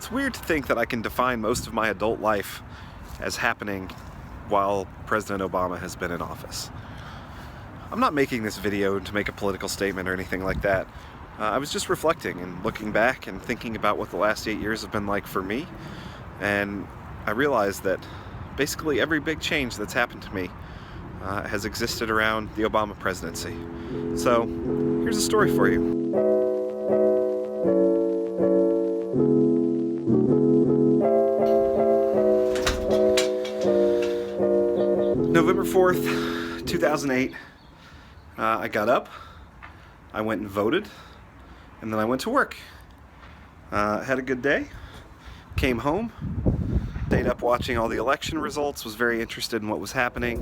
It's weird to think that I can define most of my adult life as happening while President Obama has been in office. I'm not making this video to make a political statement or anything like that. I was just reflecting and looking back and thinking about what the last 8 years have been like for me, and I realized that basically every big change that's happened to me has existed around the Obama presidency. So here's a story for you. November 4th, 2008, I got up, I went and voted, and then I went to work. Had a good day, came home, stayed up watching all the election results, was very interested in what was happening.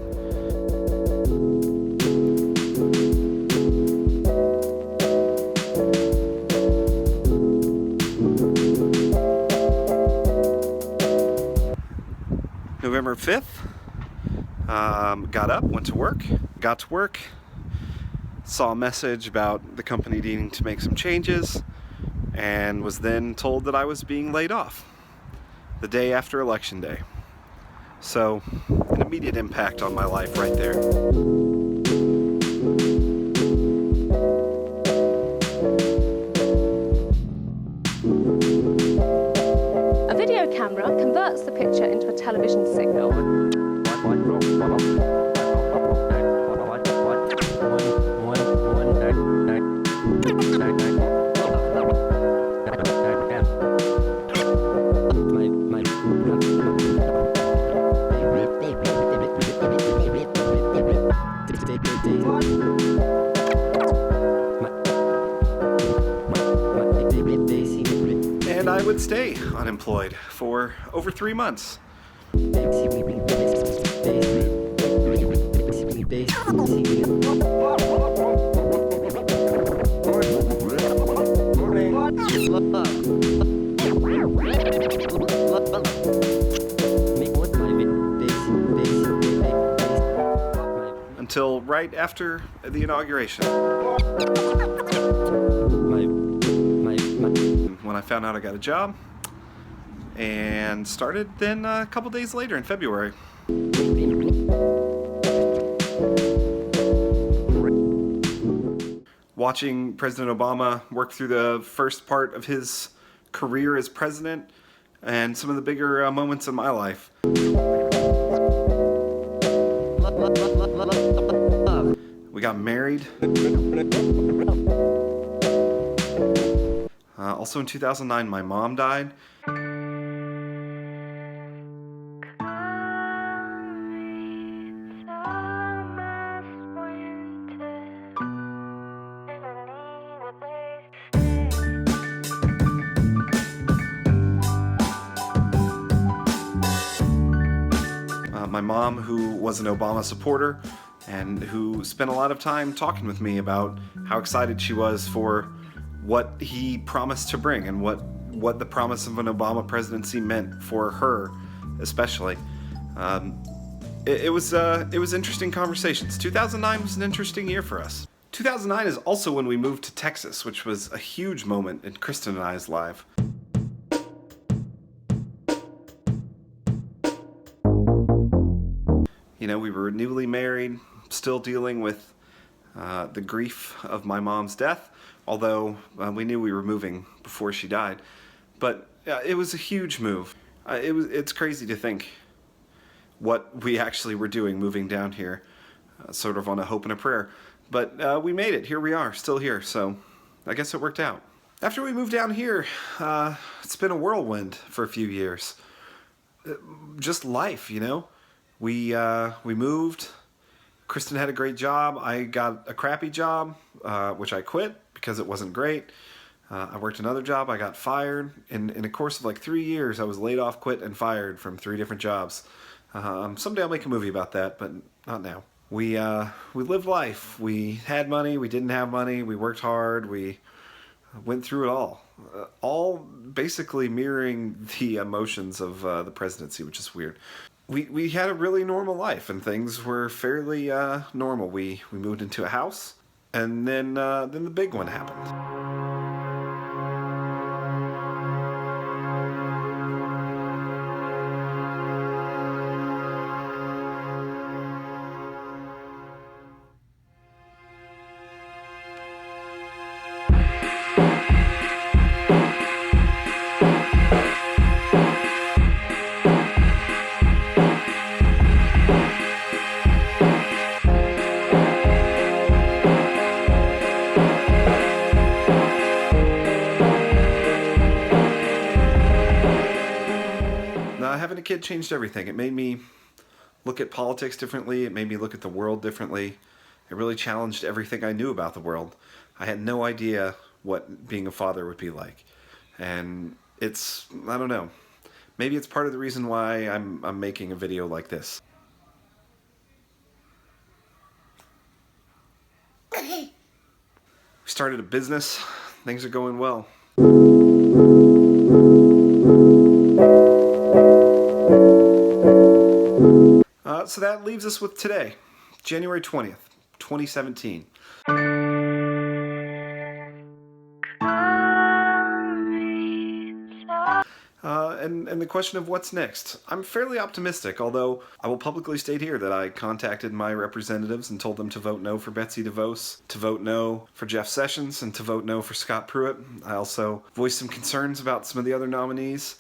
November 5th, got up, went to work, got to work, saw a message about the company needing to make some changes, and was then told that I was being laid off the day after Election Day. So, an immediate impact on my life right there. A video camera converts the picture into a television signal. And I would stay unemployed for over 3 months. Until right after the inauguration. When I found out I got a job, and started then a couple days later in February. Watching President Obama work through the first part of his career as president and some of the bigger moments in my life. We got married. Also in 2009, my mom died. My mom, who was an Obama supporter and who spent a lot of time talking with me about how excited she was for what he promised to bring and what the promise of an Obama presidency meant for her, especially. It was interesting conversations. 2009 was an interesting year for us. 2009 is also when we moved to Texas, which was a huge moment in Kristen and I's life. You know, we were newly married, still dealing with the grief of my mom's death, although we knew we were moving before she died. But it was a huge move. It's crazy to think what we actually were doing moving down here, sort of on a hope and a prayer. But we made it. Here we are, still here, so I guess it worked out. After we moved down here, it's been a whirlwind for a few years. Just life, you know? We moved. Kristen had a great job. I got a crappy job, which I quit because it wasn't great. I worked another job. I got fired. In a course of like 3 years, I was laid off, quit, and fired from 3 different jobs. Someday I'll make a movie about that, but not now. We lived life. We had money. We didn't have money. We worked hard. We went through it all basically mirroring the emotions of the presidency, which is weird. We had a really normal life, and things were fairly normal. We moved into a house, and then the big one happened. having a kid changed everything. It made me look at politics differently. It made me look at the world differently. It really challenged everything I knew about the world. I had no idea what being a father would be like. And it's, I don't know, maybe it's part of the reason why I'm making a video like this. We started a business. Things are going well. So that leaves us with today, January 20th, 2017. And the question of what's next. I'm fairly optimistic, although I will publicly state here that I contacted my representatives and told them to vote no for Betsy DeVos, to vote no for Jeff Sessions, and to vote no for Scott Pruitt. I also voiced some concerns about some of the other nominees.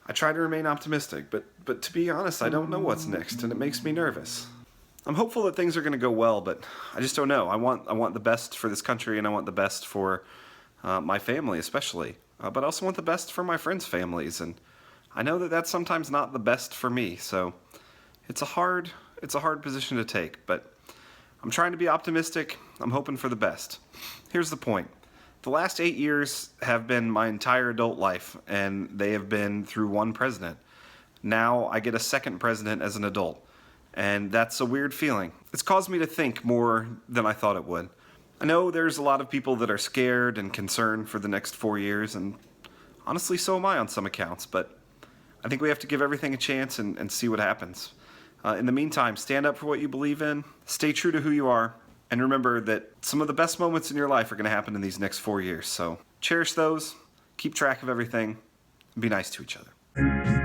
I try to remain optimistic, but to be honest, I don't know what's next, and it makes me nervous. I'm hopeful that things are going to go well, but I just don't know. I want the best for this country, and I want the best for my family especially, but I also want the best for my friends' families, and I know that that's sometimes not the best for me, so it's a hard position to take, but I'm trying to be optimistic. I'm hoping for the best. Here's the point. The last 8 years have been my entire adult life, and they have been through one president. Now I get a second president as an adult, and that's a weird feeling. It's caused me to think more than I thought it would. I know there's a lot of people that are scared and concerned for the next 4 years, and honestly, so am I on some accounts, but I think we have to give everything a chance and see what happens. In the meantime, stand up for what you believe in, stay true to who you are, and remember that some of the best moments in your life are going to happen in these next 4 years. So cherish those, keep track of everything, and be nice to each other.